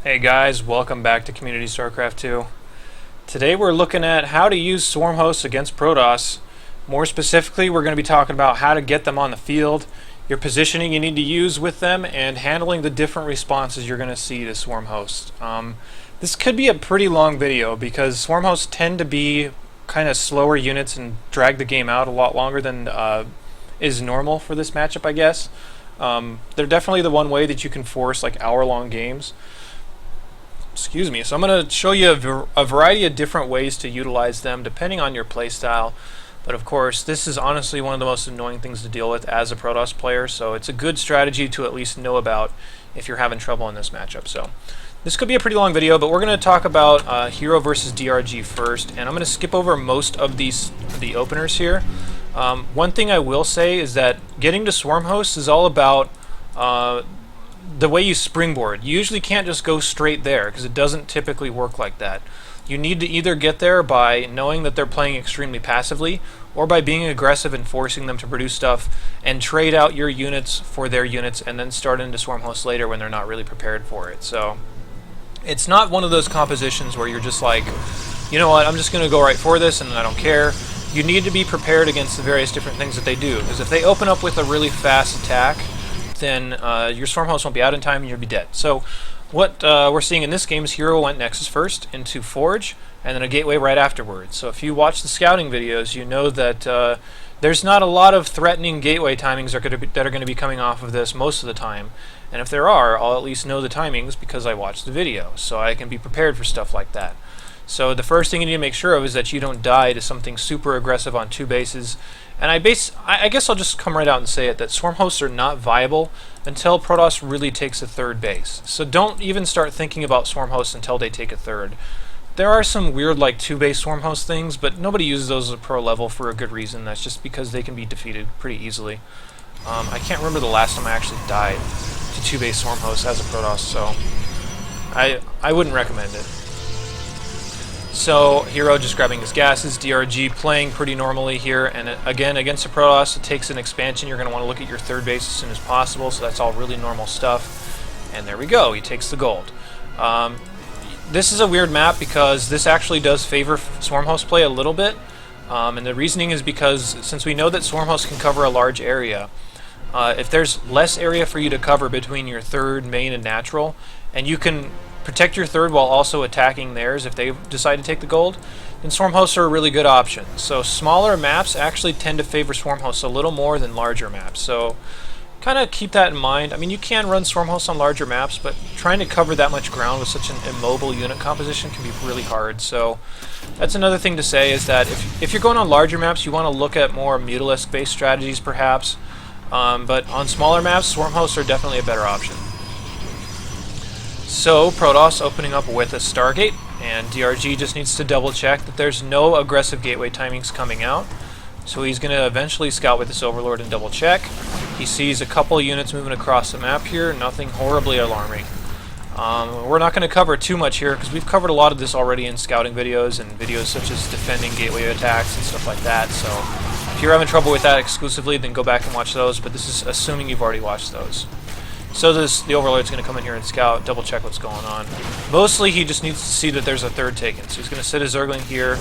Hey guys, welcome back to Community Starcraft 2. Today we're looking at how to use swarm hosts against Protoss. More specifically, we're going to be talking about how to get them on the field, your positioning you need to use with them, and handling the different responses you're going to see to swarm hosts. This could be a pretty long video because swarm hosts tend to be kind of slower units and drag the game out a lot longer than is normal for this matchup, I guess. They're definitely the one way that you can force like hour-long games. Excuse me. So I'm going to show you a variety of different ways to utilize them depending on your playstyle. But of course, this is honestly one of the most annoying things to deal with as a Protoss player, so it's a good strategy to at least know about if you're having trouble in this matchup. So this could be a pretty long video, but we're going to talk about hero versus DRG first, and I'm going to skip over most of the openers here. One thing I will say is that getting to swarm hosts is all about the way you springboard. You usually can't just go straight there because it doesn't typically work like that. You need to either get there by knowing that they're playing extremely passively or by being aggressive and forcing them to produce stuff and trade out your units for their units and then start into swarm hosts later when they're not really prepared for it. So it's not one of those compositions where you're just like, you know what, I'm just going to go right for this and I don't care. You need to be prepared against the various different things that they do, because if they open up with a really fast attack, then your swarm host won't be out in time and you'll be dead. So what we're seeing in this game is Hero went Nexus first into Forge and then a Gateway right afterwards. So if you watch the scouting videos, you know that there's not a lot of threatening Gateway timings that are going to be coming off of this most of the time. And if there are, I'll at least know the timings because I watched the video, so I can be prepared for stuff like that. So the first thing you need to make sure of is that you don't die to something super aggressive on two bases. And I guess I'll just come right out and say it, that swarm hosts are not viable until Protoss really takes a third base. So don't even start thinking about swarm hosts until they take a third. There are some weird like two-base swarm host things, but nobody uses those at pro level for a good reason. That's just because they can be defeated pretty easily. I can't remember the last time I actually died to two-base swarm hosts as a Protoss, so I wouldn't recommend it. So Hero just grabbing his gases, DRG playing pretty normally here, and again against the Protoss it takes an expansion. You're going to want to look at your third base as soon as possible, so that's all really normal stuff. And there we go, he takes the gold. This is a weird map because this actually does favor swarm host play a little bit, and the reasoning is because since we know that swarm hosts can cover a large area, if there's less area for you to cover between your third, main, and natural, and you can protect your third while also attacking theirs if they decide to take the gold, then swarm hosts are a really good option. So smaller maps actually tend to favor swarm hosts a little more than larger maps. So kind of keep that in mind. I mean, you can run swarm hosts on larger maps, but trying to cover that much ground with such an immobile unit composition can be really hard. So that's another thing to say, is that if you're going on larger maps, you want to look at more Mutalisk based strategies perhaps. But on smaller maps, swarm hosts are definitely a better option. So Protoss opening up with a Stargate, and DRG just needs to double check that there's no aggressive gateway timings coming out. So he's going to eventually scout with this Overlord and double check. He sees a couple units moving across the map here, nothing horribly alarming. We're not going to cover too much here because we've covered a lot of this already in scouting videos and videos such as defending gateway attacks and stuff like that. So if you're having trouble with that exclusively, then go back and watch those, but this is assuming you've already watched those. So the Overlord's going to come in here and scout, double check what's going on. Mostly he just needs to see that there's a third taken. So he's going to sit his Zergling here,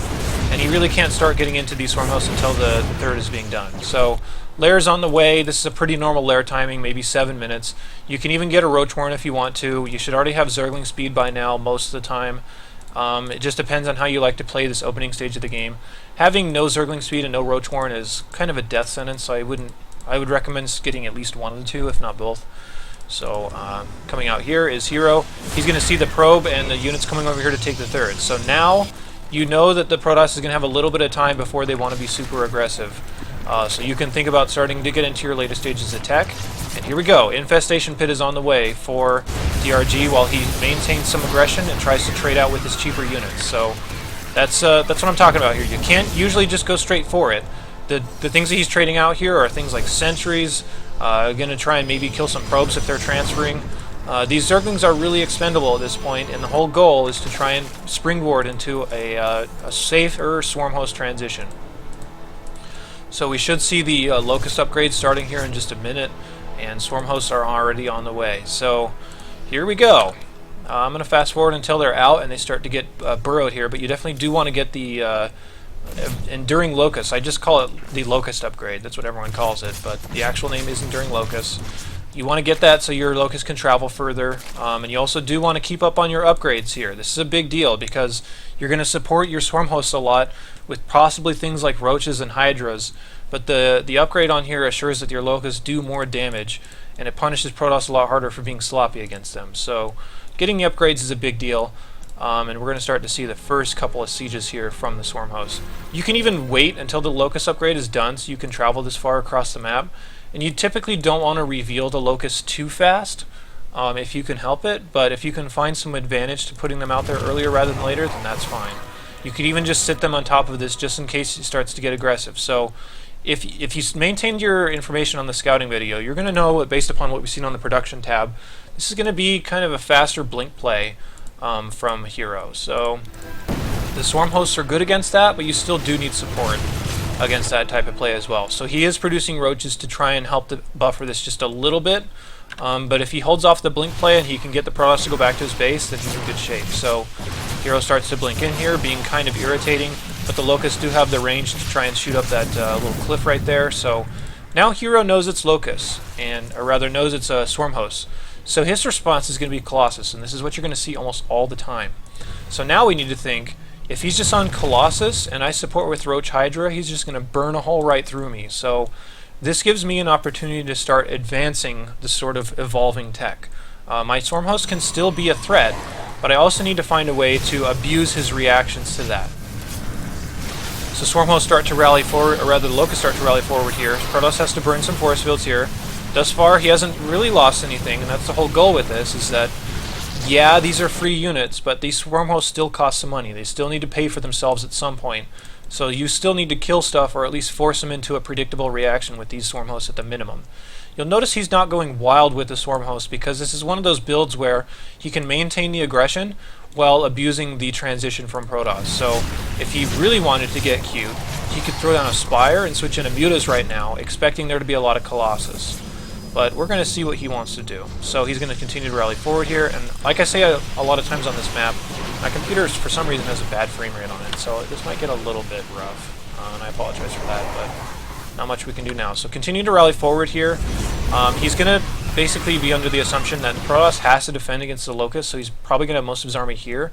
and he really can't start getting into these swarm hosts until the third is being done. So Lair's on the way. This is a pretty normal Lair timing, maybe 7 minutes. You can even get a Roach Warren if you want to. You should already have Zergling speed by now most of the time. It just depends on how you like to play this opening stage of the game. Having no Zergling speed and no Roach Warren is kind of a death sentence, so I would recommend getting at least one of the two, if not both. So coming out here is Hero. He's going to see the probe and the units coming over here to take the third. So now you know that the Protoss is going to have a little bit of time before they want to be super aggressive. So you can think about starting to get into your later stages of tech. And here we go. Infestation Pit is on the way for DRG while he maintains some aggression and tries to trade out with his cheaper units. So that's what I'm talking about here. You can't usually just go straight for it. The things that he's trading out here are things like sentries. Going to try and maybe kill some probes if they're transferring. These Zerglings are really expendable at this point, and the whole goal is to try and springboard into a safer swarm host transition. So we should see the Locust upgrade starting here in just a minute, and swarm hosts are already on the way. So here we go. I'm going to fast forward until they're out and they start to get burrowed here, but you definitely do want to get the Enduring Locust. I just call it the Locust upgrade. That's what everyone calls it, but the actual name is Enduring Locust. You want to get that so your Locust can travel further, and you also do want to keep up on your upgrades here. This is a big deal because you're going to support your Swarm hosts a lot with possibly things like Roaches and Hydras, but the upgrade on here assures that your Locusts do more damage, and it punishes Protoss a lot harder for being sloppy against them. So getting the upgrades is a big deal. And we're going to start to see the first couple of sieges here from the Swarm host. You can even wait until the Locust upgrade is done so you can travel this far across the map. And you typically don't want to reveal the Locust too fast if you can help it, but if you can find some advantage to putting them out there earlier rather than later, then that's fine. You could even just sit them on top of this just in case it starts to get aggressive. So if you maintained your information on the scouting video, you're going to know, based upon what we've seen on the production tab, this is going to be kind of a faster blink play from Hero. So the Swarm hosts are good against that, but you still do need support against that type of play as well. So he is producing Roaches to try and help to buffer this just a little bit, but if he holds off the blink play and he can get the Protoss to go back to his base, then he's in good shape. So Hero starts to blink in here, being kind of irritating, but the Locusts do have the range to try and shoot up that little cliff right there. So now Hero knows it's Locusts, or rather knows it's a Swarm host. So his response is going to be Colossus, and this is what you're going to see almost all the time. So now we need to think, if he's just on Colossus and I support with Roach Hydra, he's just going to burn a hole right through me. So this gives me an opportunity to start advancing this sort of evolving tech. My Swarm host can still be a threat, but I also need to find a way to abuse his reactions to that. So Swarm hosts start to rally forward, or rather the Locusts start to rally forward here. Protoss has to burn some force fields here. Thus far, he hasn't really lost anything, and that's the whole goal with this, is that, yeah, these are free units, but these Swarm hosts still cost some money. They still need to pay for themselves at some point. So you still need to kill stuff, or at least force them into a predictable reaction with these Swarm hosts at the minimum. You'll notice he's not going wild with the Swarm host, because this is one of those builds where he can maintain the aggression while abusing the transition from Protoss. So if he really wanted to get cute, he could throw down a Spire and switch into Mutas right now, expecting there to be a lot of Colossus. But we're going to see what he wants to do. So he's going to continue to rally forward here, and like I say a lot of times on this map, my computer for some reason has a bad frame rate on it, so this might get a little bit rough, and I apologize for that, but not much we can do now. So continue to rally forward here. He's going to basically be under the assumption that Protoss has to defend against the Locust, so he's probably going to have most of his army here.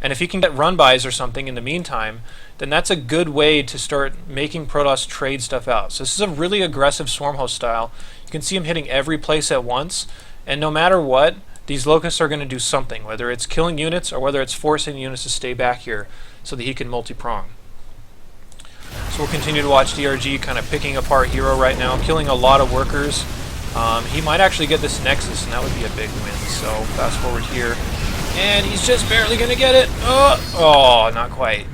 And if he can get run-bys or something in the meantime, then that's a good way to start making Protoss trade stuff out. So this is a really aggressive Swarm host style. You can see him hitting every place at once, and no matter what, these Locusts are going to do something, whether it's killing units or whether it's forcing units to stay back here so that he can multi-prong. So we'll continue to watch DRG kind of picking apart Hero right now, killing a lot of workers. He might actually get this Nexus, and that would be a big win. So fast forward here, and he's just barely going to get it. Oh, not quite.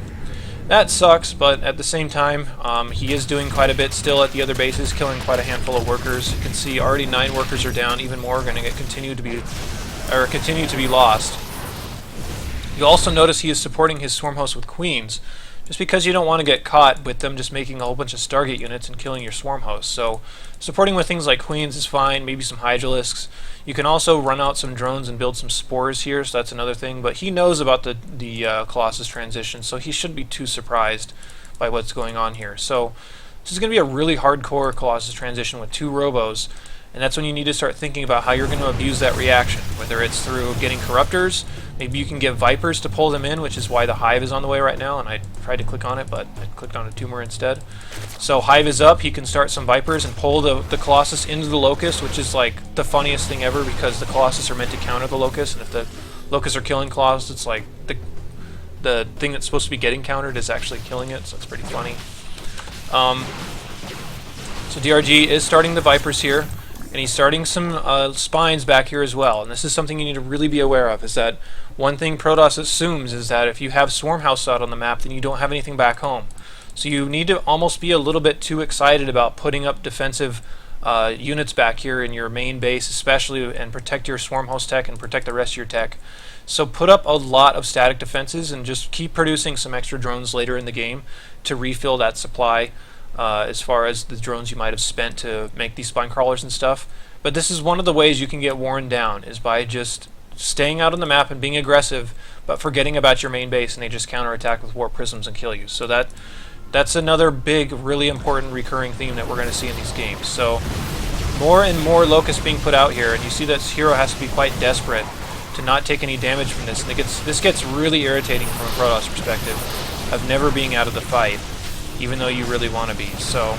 That sucks, but at the same time, he is doing quite a bit still at the other bases, killing quite a handful of workers. You can see already 9 workers are down, even more are going to continue to be lost. You'll also notice he is supporting his Swarm host with Queens, just because you don't want to get caught with them just making a whole bunch of Stargate units and killing your Swarm host. So supporting with things like Queens is fine, maybe some Hydralisks. You can also run out some drones and build some spores here, so that's another thing. But he knows about the Colossus transition, so he shouldn't be too surprised by what's going on here. So this is going to be a really hardcore Colossus transition with 2 Robos, and that's when you need to start thinking about how you're going to abuse that reaction, whether it's through getting Corruptors. Maybe you can get Vipers to pull them in, which is why the Hive is on the way right now, and I tried to click on it, but I clicked on a tumor instead. So Hive is up, he can start some Vipers and pull the Colossus into the Locust, which is like the funniest thing ever, because the Colossus are meant to counter the Locust, and if the Locusts are killing Colossus, it's like the thing that's supposed to be getting countered is actually killing it, so it's pretty funny. So DRG is starting the Vipers here, and he's starting some spines back here as well. And this is something you need to really be aware of, is that one thing Protoss assumes is that if you have Swarm House out on the map, then you don't have anything back home. So you need to almost be a little bit too excited about putting up defensive units back here in your main base, especially, and protect your Swarm Host tech and protect the rest of your tech. So put up a lot of static defenses and just keep producing some extra drones later in the game to refill that supply. As far as the drones you might have spent to make these spine crawlers and stuff. But this is one of the ways you can get worn down, is by just staying out on the map and being aggressive, but forgetting about your main base, and they just counterattack with warp prisms and kill you. So that's another big, really important recurring theme that we're going to see in these games. So more and more Locusts being put out here, and you see that this hero has to be quite desperate to not take any damage from this. And this gets really irritating from a Protoss perspective of never being out of the fight, even though you really want to be. So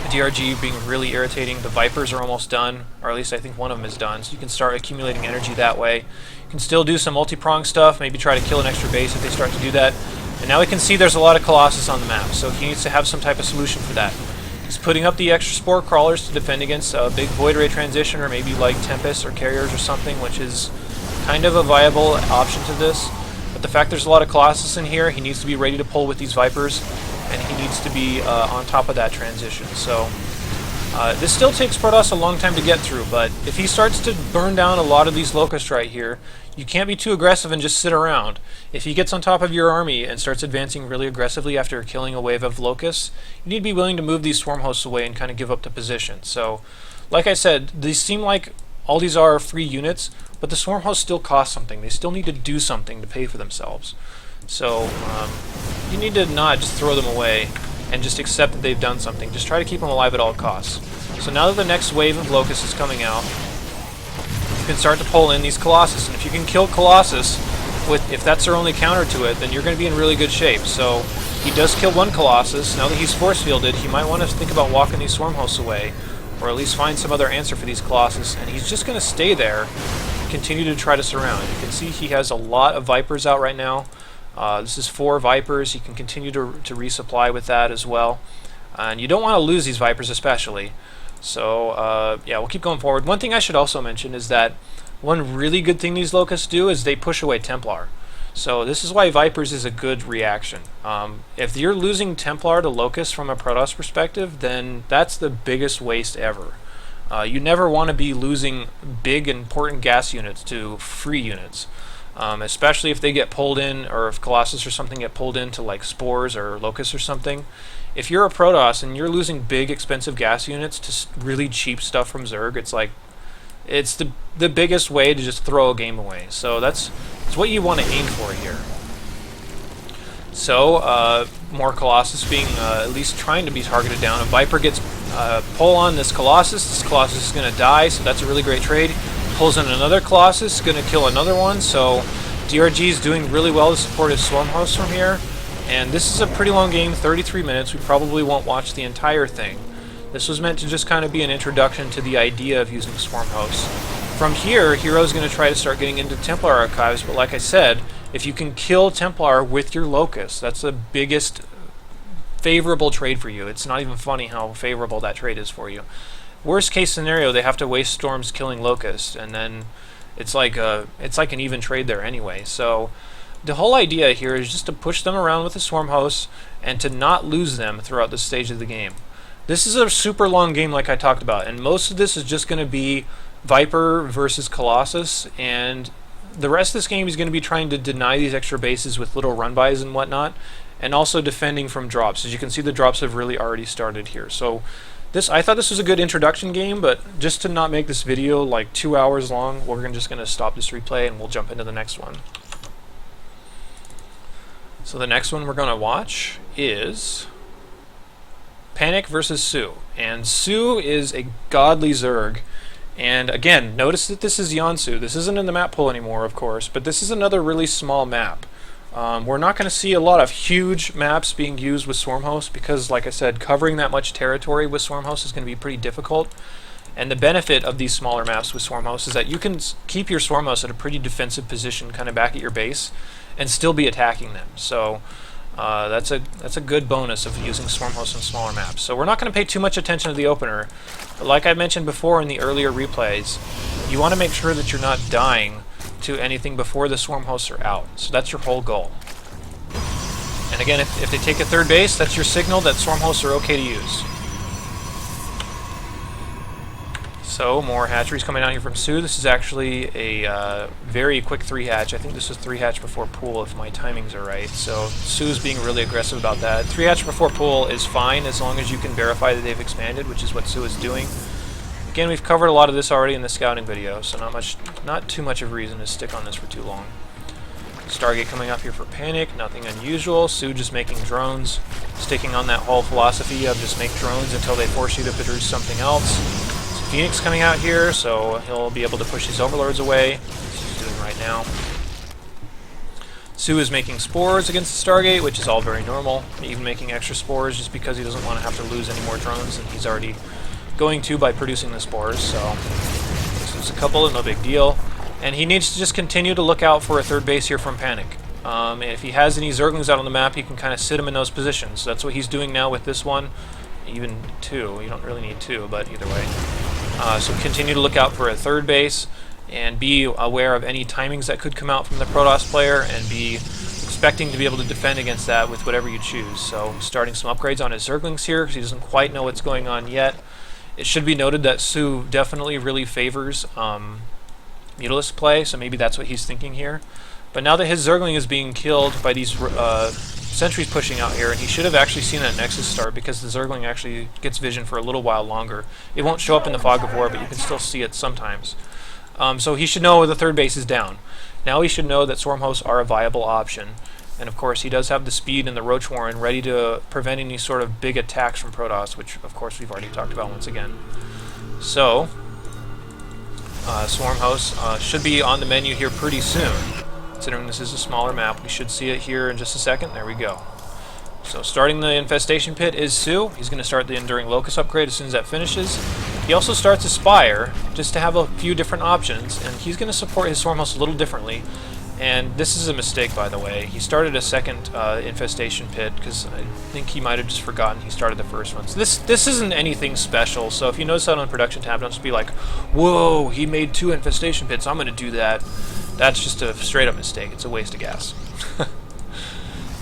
DRG being really irritating. The Vipers are almost done, or at least I think one of them is done, so you can start accumulating energy that way. You can still do some multi-prong stuff, maybe try to kill an extra base if they start to do that. And now we can see there's a lot of Colossus on the map, so he needs to have some type of solution for that. He's putting up the extra Spore Crawlers to defend against a big Void Ray transition, or maybe like Tempest or Carriers or something, which is kind of a viable option to this. But the fact there's a lot of Colossus in here, he needs to be ready to pull with these Vipers, and he needs to be on top of that transition. So this still takes Protoss a long time to get through, but if he starts to burn down a lot of these Locusts right here, you can't be too aggressive and just sit around. If he gets on top of your army and starts advancing really aggressively after killing a wave of Locusts, you need to be willing to move these Swarm Hosts away and kind of give up the position. So, like I said, these seem like all these are free units, but the Swarm Hosts still cost something. They still need to do something to pay for themselves. So, you need to not just throw them away and just accept that they've done something. Just try to keep them alive at all costs. So now that the next wave of Locusts is coming out, you can start to pull in these Colossus. And if you can kill Colossus, if that's their only counter to it, then you're going to be in really good shape. So he does kill one Colossus. Now that he's force fielded, he might want to think about walking these Swarm Hosts away, or at least find some other answer for these Colossus. And he's just going to stay there, continue to try to surround. You can see he has a lot of Vipers out right now. This is 4 Vipers. You can continue to resupply with that as well. And you don't want to lose these Vipers especially. So, yeah, we'll keep going forward. One thing I should also mention is that one really good thing these Locusts do is they push away Templar. So this is why Vipers is a good reaction. If you're losing Templar to Locusts from a Protoss perspective, then that's the biggest waste ever. You never want to be losing big important gas units to free units. Especially if they get pulled in, or if Colossus or something get pulled into like Spores or Locusts or something. If you're a Protoss and you're losing big expensive gas units to really cheap stuff from Zerg, it's the biggest way to just throw a game away. So that's what you want to aim for here. So more Colossus being at least trying to be targeted down. A Viper gets pull on this Colossus is going to die, so that's a really great trade. Pulls in another Colossus, going to kill another one, so DRG is doing really well to support his Swarm Hosts from here. And this is a pretty long game, 33 minutes. We probably won't watch the entire thing. This was meant to just kind of be an introduction to the idea of using Swarm Hosts. From here, Hero's going to try to start getting into Templar Archives, but like I said, if you can kill Templar with your Locust, that's the biggest favorable trade for you. It's not even funny how favorable that trade is for you. Worst case scenario, they have to waste storms killing Locusts, and then it's like an even trade there anyway. So the whole idea here is just to push them around with the Swarm Hosts and to not lose them throughout this stage of the game. This is a super long game like I talked about, and most of this is just going to be Viper versus Colossus, and the rest of this game is going to be trying to deny these extra bases with little run-bys and whatnot, and also defending from drops. As you can see, the drops have really already started here. So I thought this was a good introduction game, but just to not make this video like 2 hours long, we're just going to stop this replay and we'll jump into the next one. So the next one we're going to watch is Panic versus Sue. And Sue is a godly Zerg. And again, notice that this is Yonsu. This isn't in the map pool anymore, of course, but this is another really small map. We're not going to see a lot of huge maps being used with Swarm Hosts because, like I said, covering that much territory with Swarm Hosts is going to be pretty difficult. And the benefit of these smaller maps with Swarm Hosts is that you can keep your Swarm Hosts at a pretty defensive position kind of back at your base and still be attacking them. So that's a good bonus of using Swarm Hosts on smaller maps. So we're not going to pay too much attention to the opener. But like I mentioned before in the earlier replays, you want to make sure that you're not dying to anything before the Swarm Hosts are out. So that's your whole goal. And again, if they take a third base, that's your signal that Swarm Hosts are okay to use. So more hatcheries coming out here from Sue. This is actually a very quick 3-hatch. I think this was 3-hatch before pool if my timings are right. So Sue's being really aggressive about that. 3-hatch before pool is fine as long as you can verify that they've expanded, which is what Sue is doing. Again, we've covered a lot of this already in the scouting video, so not too much of a reason to stick on this for too long. Stargate coming up here for panic, nothing unusual. Sue just making drones, sticking on that whole philosophy of just make drones until they force you to produce something else. So Phoenix coming out here, so he'll be able to push these overlords away, as he's doing right now. Sue is making spores against the Stargate, which is all very normal, even making extra spores just because he doesn't want to have to lose any more drones than he's already going to by producing the spores, so there's a couple, no big deal. And he needs to just continue to look out for a third base here from Panic. And if he has any Zerglings out on the map, he can kind of sit them in those positions. That's what he's doing now with this one. Even two. You don't really need two, but either way. So continue to look out for a third base, and be aware of any timings that could come out from the Protoss player, and be expecting to be able to defend against that with whatever you choose. So starting some upgrades on his Zerglings here, because he doesn't quite know what's going on yet. It should be noted that Sue definitely really favors Ultralisk play, so maybe that's what he's thinking here. But now that his Zergling is being killed by these sentries pushing out here, and he should have actually seen that Nexus start, because the Zergling actually gets vision for a little while longer. It won't show up in the fog of war, but you can still see it sometimes. So he should know the third base is down. Now he should know that Swarm Hosts are a viable option. And of course he does have the speed and the Roach Warren ready to prevent any sort of big attacks from Protoss, which of course we've already talked about once again. So Swarm Hosts should be on the menu here pretty soon. Considering this is a smaller map, we should see it here in just a second. There we go. So starting the Infestation Pit is Sue. He's going to start the Enduring Locust upgrade as soon as that finishes. He also starts Aspire, just to have a few different options, and he's going to support his Swarm Hosts a little differently. And this is a mistake, by the way. He started a second Infestation Pit, because I think he might have just forgotten he started the first one. So this isn't anything special, so if you notice that on Production tab, don't just be like, whoa, he made 2 Infestation Pits, I'm going to do that. That's just a straight-up mistake. It's a waste of gas.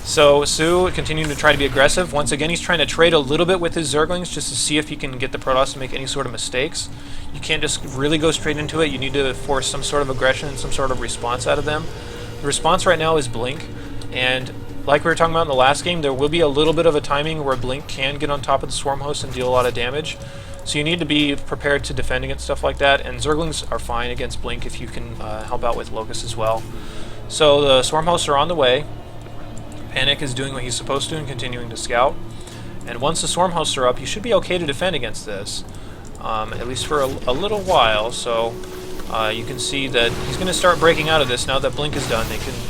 So Sue continuing to try to be aggressive. Once again, he's trying to trade a little bit with his Zerglings just to see if he can get the Protoss to make any sort of mistakes. You can't just really go straight into it. You need to force some sort of aggression and some sort of response out of them. The response right now is Blink, and like we were talking about in the last game, there will be a little bit of a timing where Blink can get on top of the Swarm Host and deal a lot of damage. So you need to be prepared to defend against stuff like that, and Zerglings are fine against Blink if you can help out with Locust as well. So the Swarm Hosts are on the way. Panic is doing what he's supposed to and continuing to scout. And once the Swarm Hosts are up, you should be okay to defend against this, at least for a little while. So you can see that he's going to start breaking out of this now that Blink is done.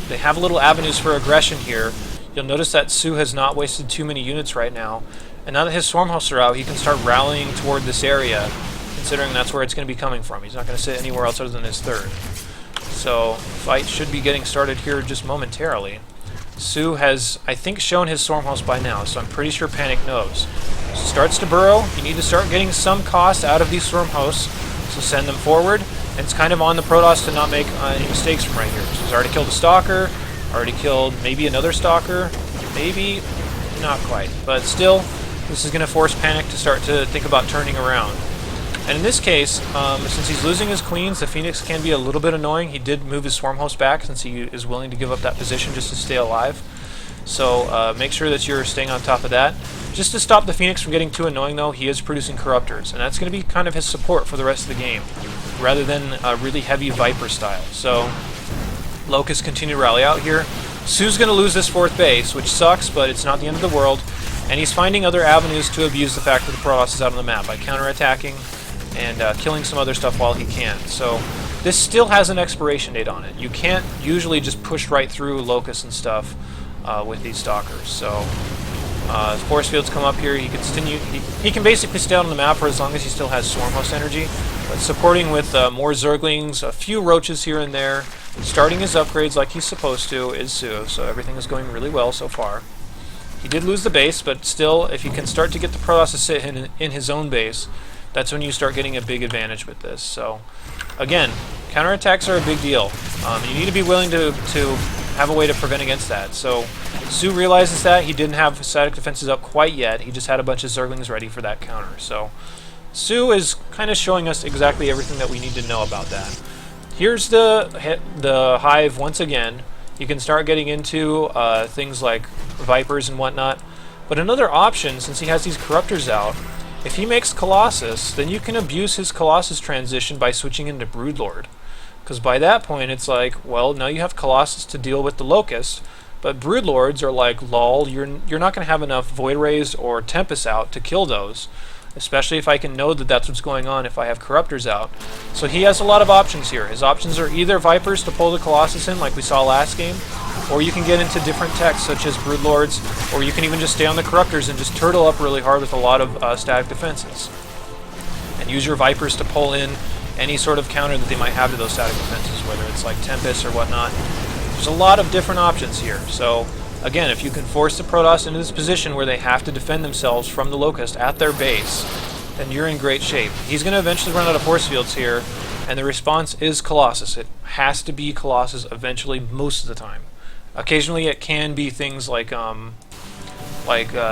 They have little avenues for aggression here. You'll notice that Sue has not wasted too many units right now. And now that his Swarm Hosts are out, he can start rallying toward this area, considering that's where it's going to be coming from. He's not going to sit anywhere else other than his third. So fight should be getting started here just momentarily. Sue has, I think, shown his Swarm Host by now, so I'm pretty sure Panic knows. Starts to burrow. You need to start getting some cost out of these Swarm Hosts, so send them forward. And it's kind of on the Protoss to not make any mistakes from right here. So he's already killed a Stalker, already killed maybe another Stalker, maybe not quite. But still, this is going to force Panic to start to think about turning around. And in this case, since he's losing his queens, the Phoenix can be a little bit annoying. He did move his Swarm Host back since he is willing to give up that position just to stay alive. So make sure that you're staying on top of that. Just to stop the Phoenix from getting too annoying, though, he is producing Corruptors, and that's going to be kind of his support for the rest of the game, rather than a really heavy Viper style. So Locusts continue to rally out here. Sue's going to lose this 4th base, which sucks, but it's not the end of the world. And he's finding other avenues to abuse the fact that the Protoss is out on the map by counterattacking and killing some other stuff while he can. So this still has an expiration date on it. You can't usually just push right through Locusts and stuff with these Stalkers. So force fields come up here. He can continue. He can basically stay on the map for as long as he still has Swarm Host energy. But supporting with more Zerglings, a few Roaches here and there, starting his upgrades like he's supposed to is Sue. So everything is going really well so far. He did lose the base, but still, if he can start to get the Protoss to sit in his own base, that's when you start getting a big advantage with this. So, again, counterattacks are a big deal. You need to be willing to have a way to prevent against that. So, Sue realizes that. He didn't have static defenses up quite yet. He just had a bunch of Zerglings ready for that counter. So, Sue is kind of showing us exactly everything that we need to know about that. Here's the Hive once again. You can start getting into things like Vipers and whatnot. But another option, since he has these Corruptors out, If he makes Colossus, then you can abuse his Colossus transition by switching into Broodlord. Because by that point, it's like, well, now you have Colossus to deal with the Locust, but Broodlords are like, lol, you're not going to have enough Void Rays or Tempest out to kill those. Especially if I can know that that's what's going on if I have Corruptors out. So he has a lot of options here. His options are either Vipers to pull the Colossus in, like we saw last game, or you can get into different techs such as Broodlords, or you can even just stay on the Corruptors and just turtle up really hard with a lot of static defenses. And use your Vipers to pull in any sort of counter that they might have to those static defenses, whether it's like Tempest or whatnot. There's a lot of different options here. So again, if you can force the Protoss into this position where they have to defend themselves from the Locust at their base, then you're in great shape. He's going to eventually run out of force fields here, and the response is Colossus. It has to be Colossus eventually most of the time. Occasionally it can be things like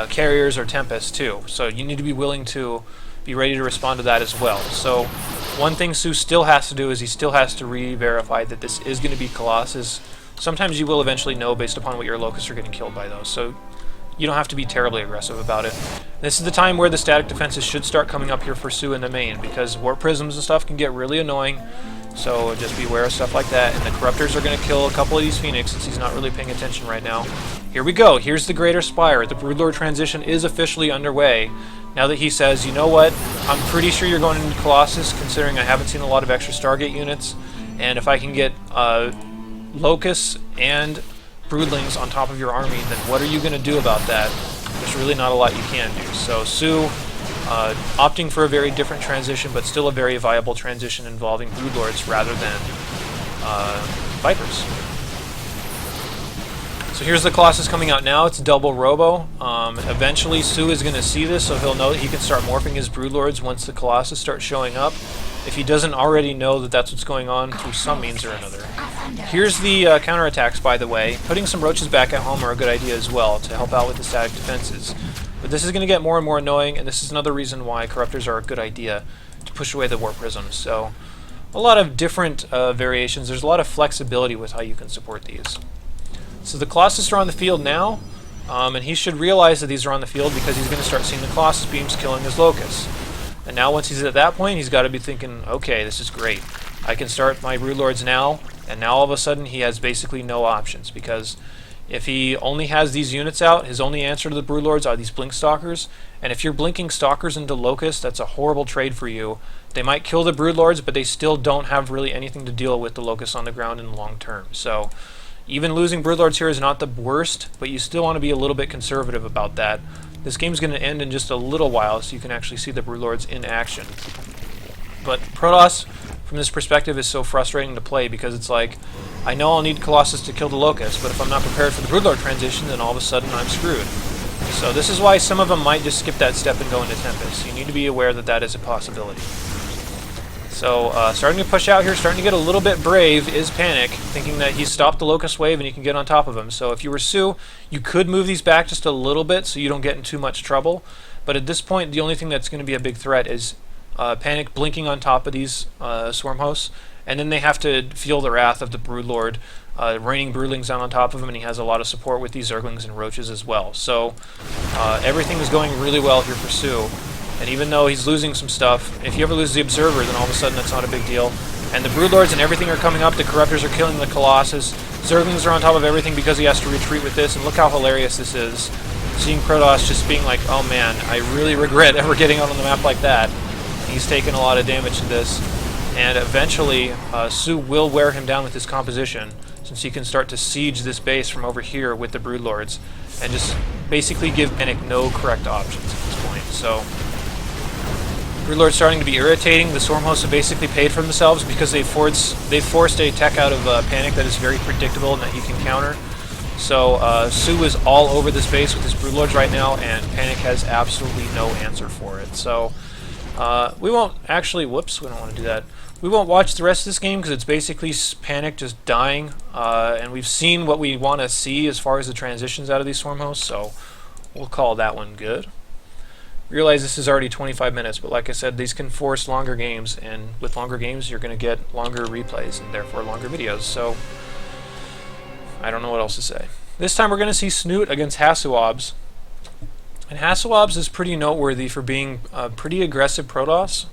carriers or Tempest too, so you need to be willing to be ready to respond to that as well. So one thing Sue still has to do is he still has to re-verify that this is going to be Colossus. Sometimes you will eventually know based upon what your Locusts are getting killed by those, so you don't have to be terribly aggressive about it. This is the time where the static defenses should start coming up here for Sue in the main, because Warp Prisms and stuff can get really annoying, so just beware of stuff like that. And the Corruptors are going to kill a couple of these Phoenix since he's not really paying attention right now. Here we go, here's the Greater Spire. The Broodlord transition is officially underway. Now that he says, you know what, I'm pretty sure you're going into Colossus, considering I haven't seen a lot of extra Stargate units, and if I can get Locusts and Broodlings on top of your army, then what are you going to do about that? There's really not a lot you can do. So Sue opting for a very different transition, but still a very viable transition involving Broodlords rather than Vipers. So here's the Colossus coming out now. It's double Robo. Eventually Sue is going to see this, so he'll know that he can start morphing his Broodlords once the Colossus starts showing up, if he doesn't already know that that's what's going on through some means or another. Here's the counterattacks, by the way. Putting some Roaches back at home are a good idea as well to help out with the static defenses. But this is going to get more and more annoying, and this is another reason why Corruptors are a good idea, to push away the Warp Prisms. So a lot of different variations. There's a lot of flexibility with how you can support these. So the Colossus are on the field now, and he should realize that these are on the field because he's going to start seeing the Colossus beams killing his Locusts. And now once he's at that point, he's got to be thinking, okay, this is great. I can start my Broodlords now, and now all of a sudden he has basically no options, because if he only has these units out, his only answer to the Broodlords are these Blink Stalkers, and if you're blinking Stalkers into Locusts, that's a horrible trade for you. They might kill the Broodlords, but they still don't have really anything to deal with the Locusts on the ground in the long term. So even losing Broodlords here is not the worst, but you still want to be a little bit conservative about that. This game's going to end in just a little while, so you can actually see the Broodlords in action. But Protoss, from this perspective, is so frustrating to play because it's like, I know I'll need Colossus to kill the Locust, but if I'm not prepared for the Broodlord transition, then all of a sudden I'm screwed. So this is why some of them might just skip that step and go into Tempest. You need to be aware that that is a possibility. So starting to push out here, starting to get a little bit brave is Panic, thinking that he's stopped the Locust wave and you can get on top of him. So if you were Sue, you could move these back just a little bit so you don't get in too much trouble. But at this point, the only thing that's going to be a big threat is Panic blinking on top of these Swarm Hosts, and then they have to feel the wrath of the Broodlord raining Broodlings down on top of him, and he has a lot of support with these Zerglings and Roaches as well. So everything is going really well here for Sue. And even though he's losing some stuff, if you ever lose the Observer, then all of a sudden that's not a big deal. And the Broodlords and everything are coming up, the Corruptors are killing the Colossus, Zerglings are on top of everything because he has to retreat with this, and look how hilarious this is. Seeing Protoss just being like, oh man, I really regret ever getting out on the map like that. He's taken a lot of damage to this. And eventually, Sue will wear him down with his composition, since he can start to siege this base from over here with the Broodlords, and just basically give Panic no correct options at this point. So Broodlord's starting to be irritating. The Swarm Hosts have basically paid for themselves because they've forced a tech out of Panic that is very predictable and that he can counter. So Sue is all over this base with his Broodlords right now, and Panic has absolutely no answer for it. So we won't actually, whoops, we don't want to do that. We won't watch the rest of this game because it's basically Panic just dying, and we've seen what we want to see as far as the transitions out of these Swarm Hosts, so we'll call that one good. Realize this is already 25 minutes, but like I said, these can force longer games, and with longer games you're going to get longer replays and therefore longer videos, so I don't know what else to say. This time we're going to see Snoot against Hobs. And Hobs is pretty noteworthy for being a pretty aggressive Protoss,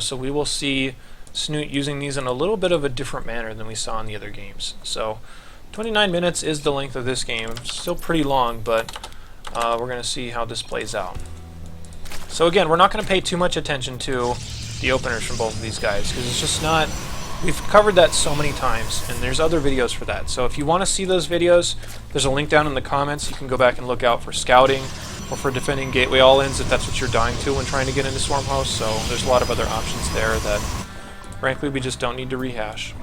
so we will see Snoot using these in a little bit of a different manner than we saw in the other games. So 29 minutes is the length of this game. Still pretty long, but we're going to see how this plays out. So again, we're not going to pay too much attention to the openers from both of these guys, because it's just not... We've covered that so many times, and there's other videos for that. So if you want to see those videos, there's a link down in the comments. You can go back and look out for scouting, or for defending gateway all-ins if that's what you're dying to when trying to get into Swarm Host. So there's a lot of other options there that, frankly, we just don't need to rehash.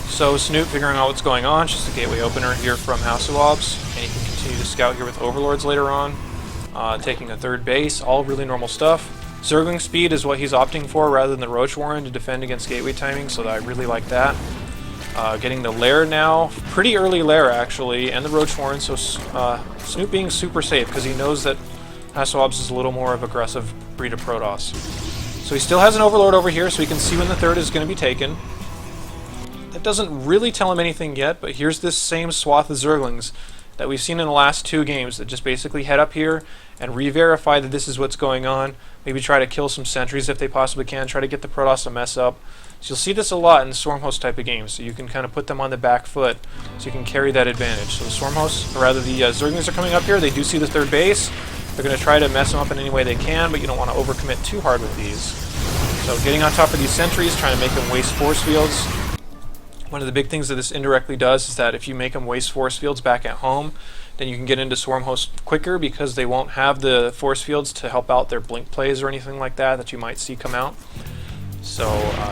So Snoot figuring out what's going on. It's just a gateway opener here from Hobs, and you can continue to scout here with Overlords later on. Taking a third base, all really normal stuff. Zergling speed is what he's opting for rather than the Roach Warren to defend against gateway timing, so I really like that. Getting the Lair now, pretty early Lair actually, and the Roach Warren, so Snoot being super safe because he knows that Hobs is a little more of aggressive breed of Protoss. So he still has an Overlord over here, so he can see when the third is going to be taken. That doesn't really tell him anything yet, but here's this same swath of Zerglings that we've seen in the last 2 games that just basically head up here and re-verify that this is what's going on. Maybe try to kill some sentries if they possibly can, try to get the Protoss to mess up. So you'll see this a lot in Swarm Host type of games, so you can kind of put them on the back foot so you can carry that advantage. So the Swarm Hosts, or rather the Zerglings are coming up here, they do see the third base. They're going to try to mess them up in any way they can, but you don't want to overcommit too hard with these. So getting on top of these sentries, trying to make them waste force fields. One of the big things that this indirectly does is that if you make them waste force fields back at home, then you can get into Swarm Host quicker because they won't have the force fields to help out their blink plays or anything like that that you might see come out. So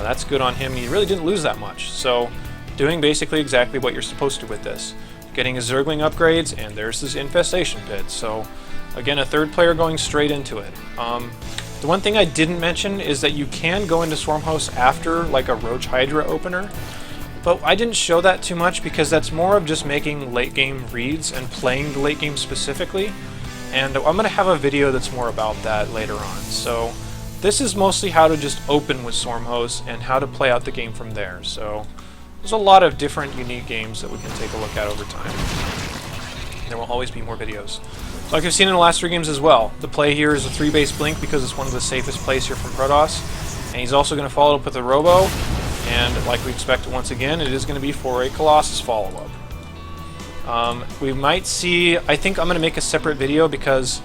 that's good on him. He really didn't lose that much. So doing basically exactly what you're supposed to with this. Getting his Zergling upgrades, and there's this Infestation Pit. So again, a third player going straight into it. The one thing I didn't mention is that you can go into Swarm Host after like a Roach Hydra opener. But I didn't show that too much because that's more of just making late game reads and playing the late game specifically. And I'm going to have a video that's more about that later on. So this is mostly how to just open with Swarm Host and how to play out the game from there. So there's a lot of different unique games that we can take a look at over time. There will always be more videos. So like I've seen in the last 3 games as well, the play here is a 3-base blink because it's one of the safest plays here from Protoss. And he's also going to follow up with a Robo. And like we expected once again, it is going to be for a Colossus follow-up. We might see, I think I'm going to make a separate video because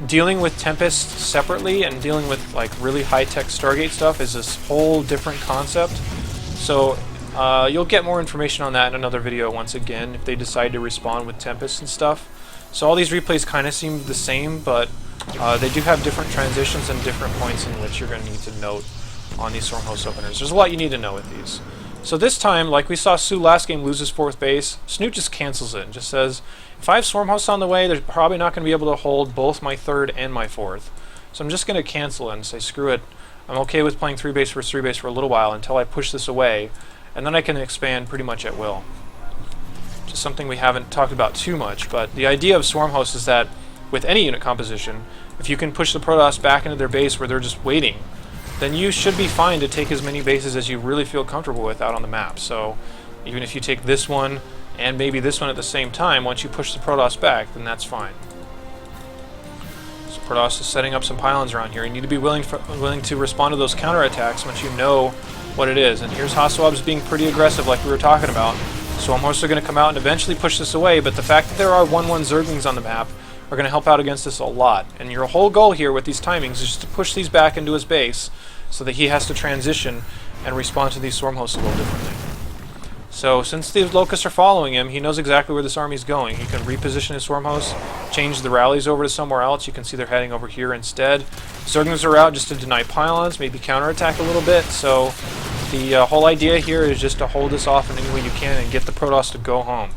dealing with Tempest separately and dealing with like really high-tech Stargate stuff is this whole different concept. So you'll get more information on that in another video once again if they decide to respond with Tempest and stuff. So all these replays kind of seem the same, but they do have different transitions and different points in which you're going to need to note on these Swarm Host openers. There's a lot you need to know with these. So this time, like we saw Sue last game lose his 4th base, Snoot just cancels it and just says, if I have Swarm Hosts on the way, they're probably not going to be able to hold both my 3rd and my 4th. So I'm just going to cancel it and say, screw it. I'm okay with playing 3-base versus 3-base for a little while until I push this away, and then I can expand pretty much at will. Just something we haven't talked about too much, but the idea of Swarm Hosts is that with any unit composition, if you can push the Protoss back into their base where they're just waiting, then you should be fine to take as many bases as you really feel comfortable with out on the map. So even if you take this one and maybe this one at the same time, once you push the Protoss back, then that's fine. So Protoss is setting up some pylons around here. You need to be willing to respond to those counterattacks once you know what it is. And here's Hobs being pretty aggressive like we were talking about. Swarm Hosts are going to come out and eventually push this away, but the fact that there are 1-1 Zerglings on the map are going to help out against this a lot. And your whole goal here with these timings is just to push these back into his base so that he has to transition and respond to these Swarm Hosts a little differently. So since the Locusts are following him, he knows exactly where this army's going. He can reposition his Swarm Hosts, change the rallies over to somewhere else. You can see they're heading over here instead. Zerglings are out just to deny pylons, maybe counterattack a little bit. So the whole idea here is just to hold this off in any way you can and get the Protoss to go home.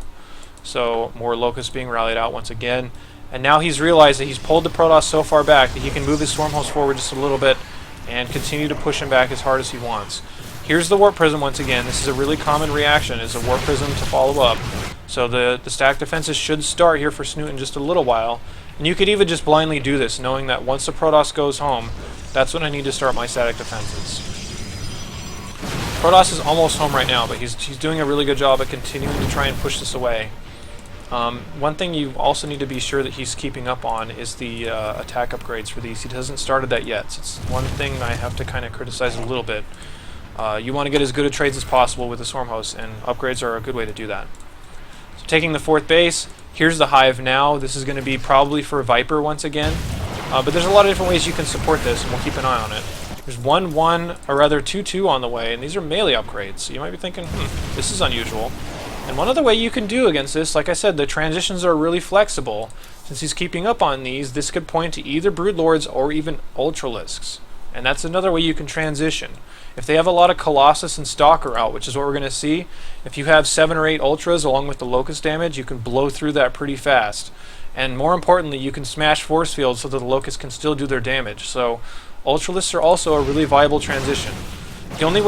So more Locusts being rallied out once again. And now he's realized that he's pulled the Protoss so far back that he can move his Swarm Host forward just a little bit and continue to push him back as hard as he wants. Here's the Warp Prism once again. This is a really common reaction, is a Warp Prism to follow up. So the stack defenses should start here for Snoot in just a little while. And you could even just blindly do this, knowing that once the Protoss goes home, that's when I need to start my static defenses. Protoss is almost home right now, but he's doing a really good job at continuing to try and push this away. One thing you also need to be sure that he's keeping up on is the attack upgrades for these. He hasn't started that yet, so it's one thing I have to kind of criticize a little bit. You want to get as good a trades as possible with the Swarm Host, and upgrades are a good way to do that. So taking the 4th base, here's the Hive now. This is going to be probably for Viper once again, but there's a lot of different ways you can support this, and we'll keep an eye on it. There's 1-1, or rather 2-2 on the way, and these are melee upgrades, so you might be thinking, this is unusual. And one other way you can do against this, like I said, the transitions are really flexible. Since he's keeping up on these, this could point to either Broodlords or even Ultralisks. And that's another way you can transition. If they have a lot of Colossus and Stalker out, which is what we're going to see, if you have 7 or 8 Ultras along with the Locust damage, you can blow through that pretty fast. And more importantly, you can smash force fields so that the Locusts can still do their damage. So Ultralisks are also a really viable transition. The only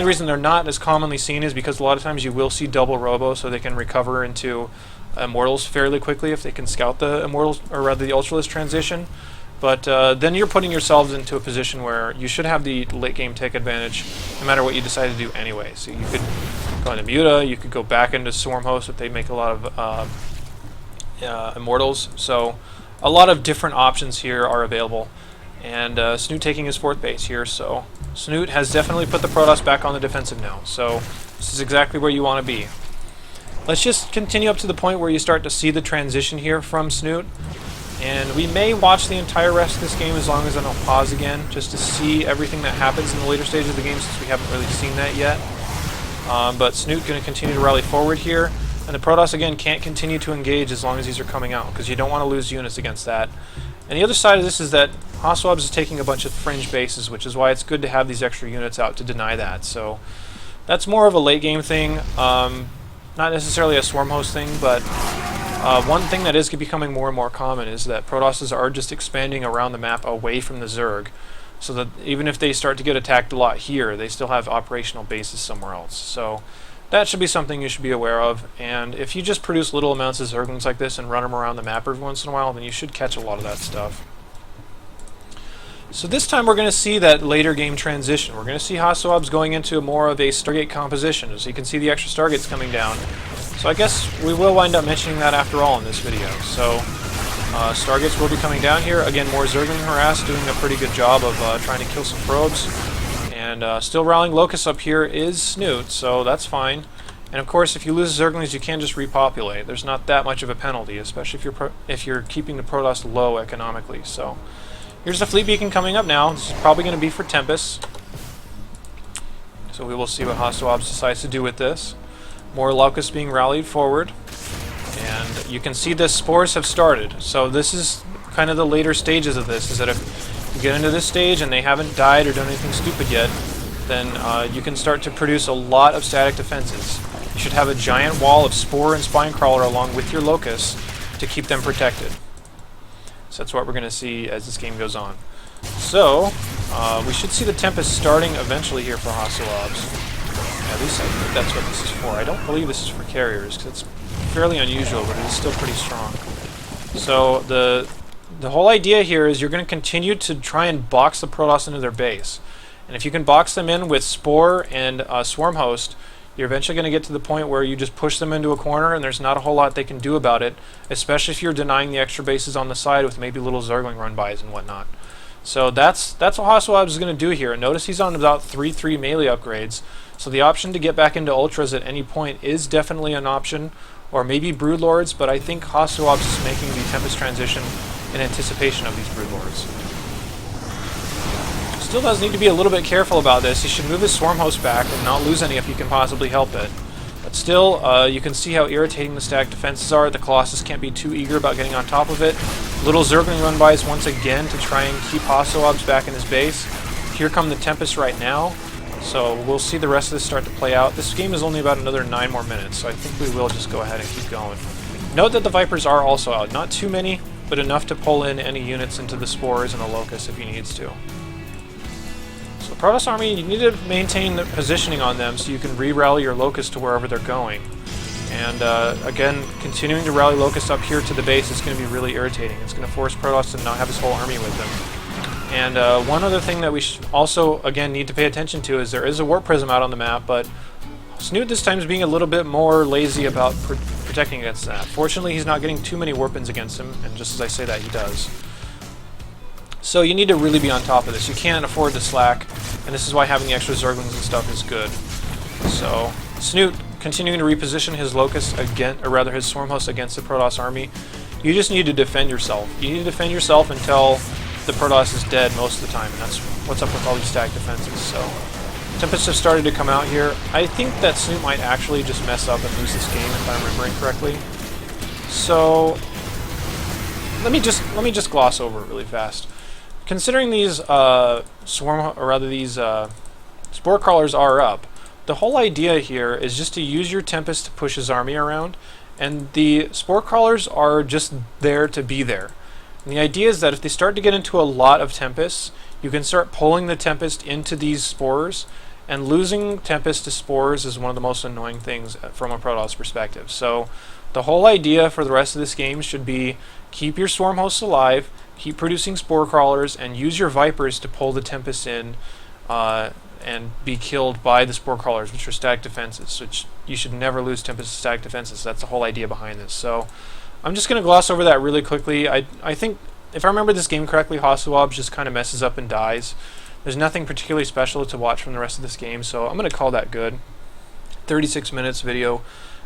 reason they're not as commonly seen is because a lot of times you will see double robo, so they can recover into Immortals fairly quickly if they can scout the Immortals, or rather the Ultralisk transition. But then you're putting yourselves into a position where you should have the late game take advantage no matter what you decide to do anyway. So you could go into Muta, you could go back into Swarm Host if they make a lot of Immortals. So a lot of different options here are available. And Snoot taking his 4th base here, so Snoot has definitely put the Protoss back on the defensive now. So this is exactly where you want to be. Let's just continue up to the point where you start to see the transition here from Snoot. And we may watch the entire rest of this game as long as I don't pause again, just to see everything that happens in the later stages of the game, since we haven't really seen that yet. But Snoot going to continue to rally forward here. And the Protoss, again, can't continue to engage as long as these are coming out, because you don't want to lose units against that. And the other side of this is that Hobs is taking a bunch of fringe bases, which is why it's good to have these extra units out to deny that. So that's more of a late game thing, not necessarily a Swarm Host thing, but one thing that is becoming more and more common is that Protosses are just expanding around the map away from the Zerg, so that even if they start to get attacked a lot here, they still have operational bases somewhere else. So that should be something you should be aware of, and if you just produce little amounts of Zerglings like this and run them around the map every once in a while, then you should catch a lot of that stuff. So this time we're going to see that later game transition. We're going to see Hobs going into more of a Stargate composition, so you can see the extra Stargates coming down. So I guess we will wind up mentioning that after all in this video. So Stargates will be coming down here. Again, more Zergling harass, doing a pretty good job of trying to kill some probes. And still rallying Locusts up here is Snoot, so that's fine. And of course, if you lose Zerglings, you can just repopulate. There's not that much of a penalty, especially if you're keeping the Protoss low economically. So here's the fleet beacon coming up now. This is probably going to be for Tempest. So we will see what Hobs decides to do with this. More Locusts being rallied forward. And you can see the spores have started. So this is kind of the later stages of this, is that if you get into this stage and they haven't died or done anything stupid yet, then you can start to produce a lot of static defenses. You should have a giant wall of Spore and Spinecrawler along with your Locusts to keep them protected. So that's what we're going to see as this game goes on. So, we should see the Tempest starting eventually here for Hobs. At least I think that's what this is for. I don't believe this is for carriers, because it's fairly unusual, but it is still pretty strong. So, the whole idea here is you're going to continue to try and box the Protoss into their base. And if you can box them in with Spore and Swarm Host, you're eventually going to get to the point where you just push them into a corner and there's not a whole lot they can do about it, especially if you're denying the extra bases on the side with maybe little Zergling run-bys and whatnot. So that's what Hobs is going to do here. And notice he's on about 3-3 melee upgrades, so the option to get back into Ultras at any point is definitely an option, or maybe Broodlords, but I think Hobs is making the Tempest transition in anticipation of these Broodlords. Still does need to be a little bit careful about this. He should move his Swarm Host back and not lose any if he can possibly help it. But still, you can see how irritating the stack defenses are. The Colossus can't be too eager about getting on top of it. Little Zergling run-bys once again to try and keep Hobs back in his base. Here come the Tempest right now. So we'll see the rest of this start to play out. This game is only about another 9 more minutes, so I think we will just go ahead and keep going. Note that the Vipers are also out. Not too many, but enough to pull in any units into the Spores and the Locust if he needs to. So the Protoss army, you need to maintain the positioning on them so you can re-rally your Locust to wherever they're going. And again, continuing to rally Locust up here to the base is going to be really irritating. It's going to force Protoss to not have his whole army with him. And one other thing that we also, again, need to pay attention to is there is a Warp Prism out on the map, but Snoot this time is being a little bit more lazy about protecting against that. Fortunately, he's not getting too many weapons against him, and just as I say that, he does. So you need to really be on top of this. You can't afford to slack, and this is why having the extra Zerglings and stuff is good. So Snoot continuing to reposition his Locust against, or rather his Swarm Host against the Protoss army. You just need to defend yourself. You need to defend yourself until the Protoss is dead most of the time, and that's what's up with all these stacked defenses. So Tempest have started to come out here. I think that Snoot might actually just mess up and lose this game if I'm remembering correctly. So let me just gloss over it really fast. Considering these spore crawlers are up, the whole idea here is just to use your Tempest to push his army around, and the spore crawlers are just there to be there. And the idea is that if they start to get into a lot of Tempests, you can start pulling the Tempest into these spores, and losing Tempest to spores is one of the most annoying things from a Protoss perspective. So the whole idea for the rest of this game should be keep your Swarm Hosts alive, keep producing spore crawlers, and use your Vipers to pull the Tempest in and be killed by the spore crawlers, which are static defenses. Which you should never lose Tempest to static defenses. That's the whole idea behind this. So I'm just going to gloss over that really quickly. I think, if I remember this game correctly, Hobs just kind of messes up and dies. There's nothing particularly special to watch from the rest of this game, so I'm going to call that good. 36 minutes video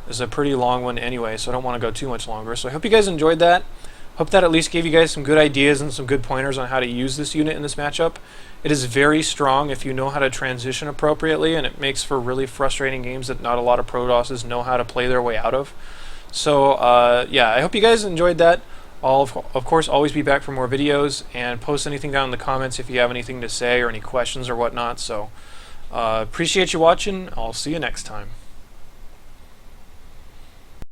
is a pretty long one anyway, so I don't want to go too much longer. So I hope you guys enjoyed that. Hope that at least gave you guys some good ideas and some good pointers on how to use this unit in this matchup. It is very strong if you know how to transition appropriately, and it makes for really frustrating games that not a lot of Protosses know how to play their way out of. So yeah, I hope you guys enjoyed that. I'll of course always be back for more videos, and post anything down in the comments if you have anything to say or any questions or whatnot. So appreciate you watching. I'll see you next time.